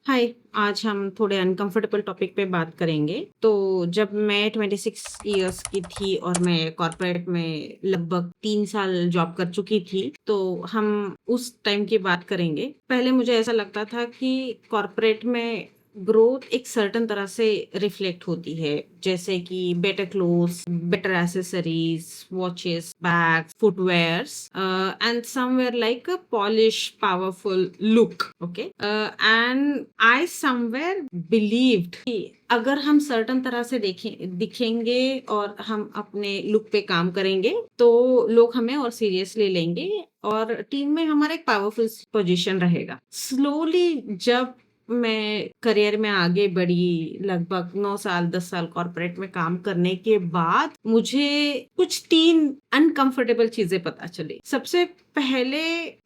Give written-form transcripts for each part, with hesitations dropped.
हाय, आज हम थोड़े अनकंफर्टेबल टॉपिक पे बात करेंगे। तो जब मैं 26 इयर्स की थी और मैं कॉर्पोरेट में लगभग 3 साल जॉब कर चुकी थी, तो हम उस टाइम की बात करेंगे। पहले मुझे ऐसा लगता था कि कॉर्पोरेट में ग्रोथ एक सर्टेन तरह से रिफ्लेक्ट होती है, जैसे कि better clothes, better accessories, watches, bags, footwears and somewhere like a polish, powerful look. Okay, and I somewhere believed कि अगर हम सर्टन तरह से दिखेंगे और हम अपने लुक पे काम करेंगे तो लोग हमें और सीरियसली लेंगे और टीम में हमारा एक पावरफुल पोजीशन रहेगा। स्लोली जब मैं करियर में आगे बढ़ी, लगभग 9 साल 10 साल कॉर्पोरेट में काम करने के बाद मुझे कुछ 3 अनकंफर्टेबल चीजें पता चली। सबसे पहले,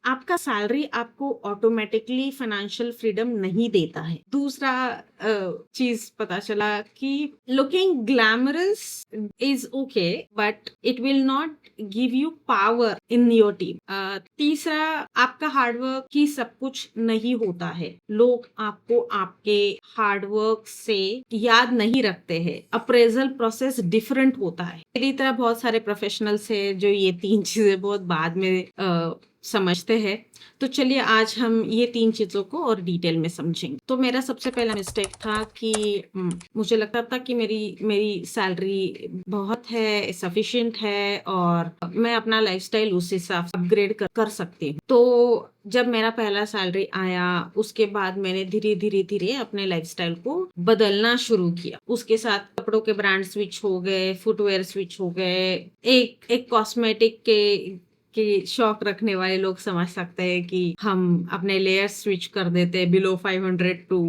आपका सैलरी आपको ऑटोमेटिकली फाइनेंशियल फ्रीडम नहीं देता है। दूसरा चीज पता चला कि looking glamorous is okay, but it will not give you power in your team. तीसरा, आपका हार्डवर्क ही सब कुछ नहीं होता है। लोग आपको आपके हार्डवर्क से याद नहीं रखते हैं। अप्रेजल प्रोसेस डिफरेंट होता है। मेरी तरह बहुत सारे प्रोफेशनल्स है जो ये 3 चीजें बहुत बाद में समझते हैं। तो चलिए आज हम ये 3 चीजों को और डिटेल में समझेंगे। तो मेरा सबसे पहला मिस्टेक था कि मुझे लगता था कि मेरी मेरी सैलरी बहुत है, सफिशिएंट है और मैं अपना लाइफस्टाइल उस हिसाब से अपग्रेड कर सकती हूँ। तो जब मेरा पहला सैलरी आया, उसके बाद मैंने धीरे धीरे धीरे अपने लाइफस्टाइल को बदलना शुरू किया। उसके साथ कपड़ों के ब्रांड स्विच हो गए, फुटवेयर स्विच हो गए। एक कॉस्मेटिक के शौक रखने वाले लोग समझ सकते हैं कि हम अपने लेयर स्विच कर देते हैं बिलो 500 टू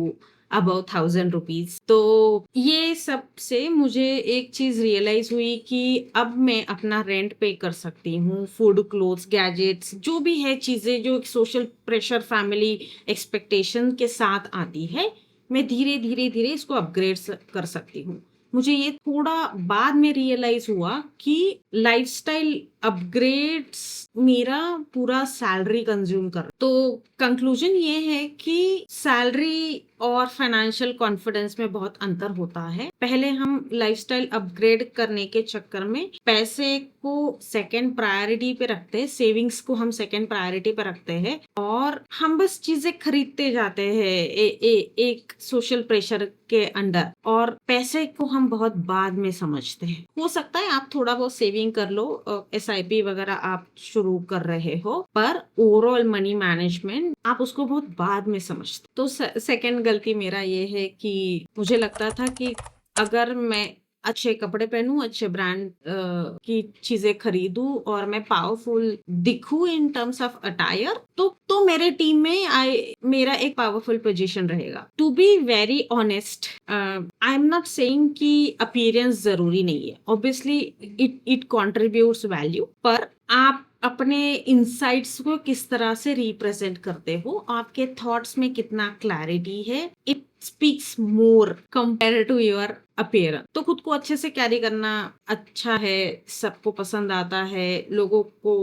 अबव 1000 रुपीज। तो ये सब से मुझे एक चीज रियलाइज हुई कि अब मैं अपना रेंट पे कर सकती हूँ। फूड, क्लोथ्स, गैजेट्स, जो भी है चीजें जो सोशल प्रेशर, फैमिली एक्सपेक्टेशन के साथ आती है, मैं धीरे धीरे धीरे इसको अपग्रेड कर सकती हूँ। मुझे ये थोड़ा बाद में रियलाइज हुआ कि लाइफस्टाइल अपग्रेड्स मेरा पूरा सैलरी कंज्यूम कर। तो कंक्लूजन ये है कि सैलरी और फाइनेंशियल कॉन्फिडेंस में बहुत अंतर होता है। पहले हम लाइफस्टाइल अपग्रेड करने के चक्कर में पैसे को सेकंड प्रायोरिटी पे रखते हैं, सेविंग्स को हम सेकंड प्रायोरिटी पे रखते हैं और हम बस चीजें खरीदते जाते हैं एक सोशल प्रेशर के अंडर, और पैसे को हम बहुत बाद में समझते हैं। हो सकता है आप थोड़ा बहुत सेविंग कर लो, SIP वगैरह आप शुरू कर रहे हो, पर ओवरऑल मनी मैनेजमेंट आप उसको बहुत बाद में समझते। तो सेकंड गलती मेरा ये है कि मुझे लगता था कि अगर मैं अच्छे कपड़े पहनूं, अच्छे ब्रांड की चीजें खरीदूं और मैं पावरफुल दिखूं इन टर्म्स ऑफ अटायर, तो मेरे टीम में मेरा एक पावरफुल पोजीशन रहेगा। To be very honest, I am not saying कि अपीयरेंस जरूरी नहीं है। ऑब्वियसली इट कॉन्ट्रीब्यूट्स वैल्यू, पर आप अपने इंसाइट्स को किस तरह से रिप्रेजेंट करते हो, आपके थॉट्स में कितना क्लैरिटी है, it speaks more compare to your appearance. तो खुद को अच्छे से कैरी करना अच्छा है, सबको पसंद आता है, लोगों को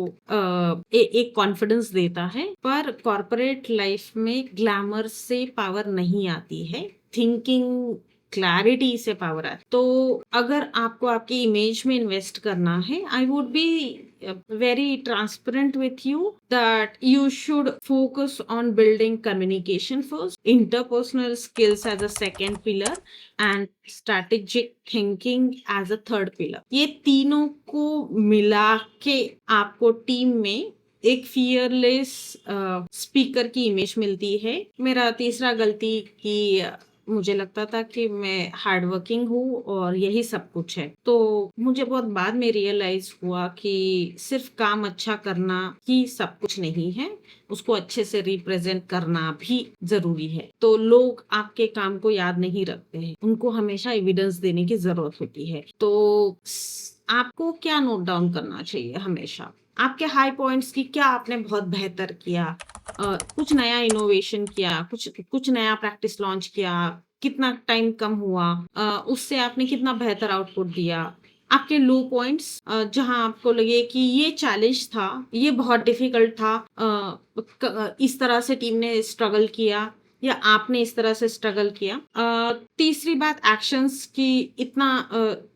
एक कॉन्फिडेंस देता है। पर कॉर्पोरेट लाइफ में ग्लैमर से पावर नहीं आती है, थिंकिंग क्लैरिटी से पावर आती। तो अगर आपको आपकी इमेज में इन्वेस्ट करना है, I would be very transparent with you that you should focus on building communication first, interpersonal skills as a second pillar, and strategic thinking as a third pillar। ये तीनों को मिला के आपको टीम में एक फियरलेस स्पीकर की image मिलती है। मेरा तीसरा गलती कि मुझे लगता था कि मैं हार्ड वर्किंग हूँ और यही सब कुछ है। तो मुझे बहुत बाद में रियलाइज हुआ कि सिर्फ काम अच्छा करना ही सब कुछ नहीं है, उसको अच्छे से रिप्रेजेंट करना भी जरूरी है। तो लोग आपके काम को याद नहीं रखते हैं, उनको हमेशा एविडेंस देने की जरूरत होती है। तो आपको क्या नोट डाउन करना चाहिए हमेशा? आपके हाई पॉइंट्स की, क्या आपने बहुत बेहतर किया, कुछ नया इनोवेशन किया, कुछ नया प्रैक्टिस लॉन्च किया, कितना टाइम कम हुआ, उससे आपने कितना बेहतर आउटपुट दिया। आपके लो पॉइंट्स, जहां आपको लगे कि ये चैलेंज था, ये बहुत डिफिकल्ट था, इस तरह से टीम ने स्ट्रगल किया, या आपने इस तरह से स्ट्रगल किया। तीसरी बात एक्शंस की, इतना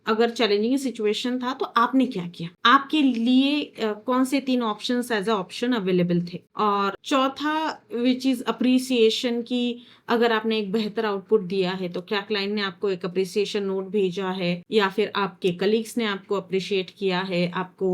अगर चैलेंजिंग सिचुएशन था तो आपने क्या किया? आपके लिए कौन से 3 options as a option available थे? और चौथा व्हिच इज़ एप्रिसिएशन की, अगर आपने एक बेहतर आउटपुट दिया है तो क्या क्लाइंट ने आपको एक एप्रिसिएशन नोट भेजा है या फिर आपके कलीग्स ने आपको एप्रिशिएट किया है, आपको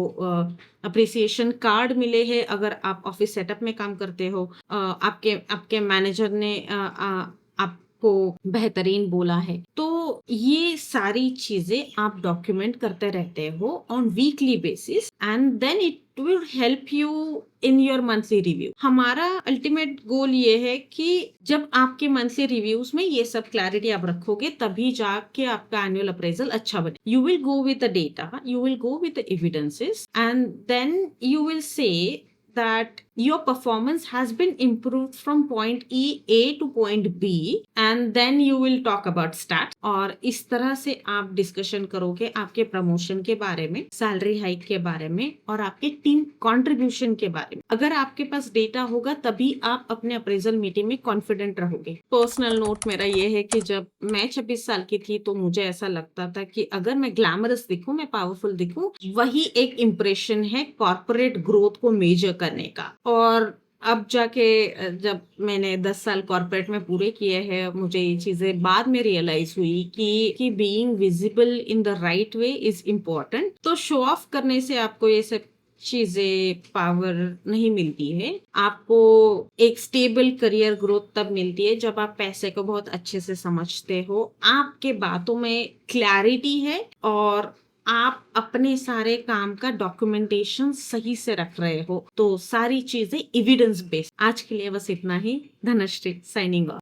एप्रिसिएशन कार्ड मिले हैं अगर आप ऑफिस सेटअप में काम करते हो, आपके आपके मैनेजर ने आपको बेहतरीन बोला है। तो ये सारी चीजें आप डॉक्यूमेंट करते रहते हो on weekly basis and then it will help you in your monthly review. हमारा अल्टीमेट गोल ये है कि जब आपके मंथली रिव्यूज में ये सब क्लैरिटी आप रखोगे तभी जाके आपका एनुअल अप्रेजल अच्छा बने। You will go with the data, you will go with the evidences, and then you will say that your performance has been improved from point A to point B, and then you will talk about stats। और इस तरह से आप discussion करोगे आपके promotion के बारे में, सैलरी हाइक के बारे में और आपके टीम कंट्रीब्यूशन के बारे में। अगर आपके पास डेटा होगा तभी आप अपने अप्रेजल मीटिंग में कॉन्फिडेंट रहोगे। पर्सनल नोट मेरा ये है कि जब मैं 26 साल की थी तो मुझे ऐसा लगता था कि अगर मैं ग्लैमरस दिखूं, मैं पावरफुल दिखूं, वही एक इम्प्रेशन है कॉर्पोरेट ग्रोथ को मेजर करने का। और अब जाके जब मैंने 10 साल कॉर्पोरेट में पूरे किए हैं, मुझे ये चीजें बाद में रियलाइज हुई कि being visible in the right way is important. तो शो ऑफ करने से आपको ये सब चीजें पावर नहीं मिलती है। आपको एक स्टेबल करियर ग्रोथ तब मिलती है जब आप पैसे को बहुत अच्छे से समझते हो, आपके बातों में क्लैरिटी है और आप अपने सारे काम का डॉक्यूमेंटेशन सही से रख रहे हो। तो सारी चीजें एविडेंस बेस्ड। आज के लिए बस इतना ही। Dhanashree signing off.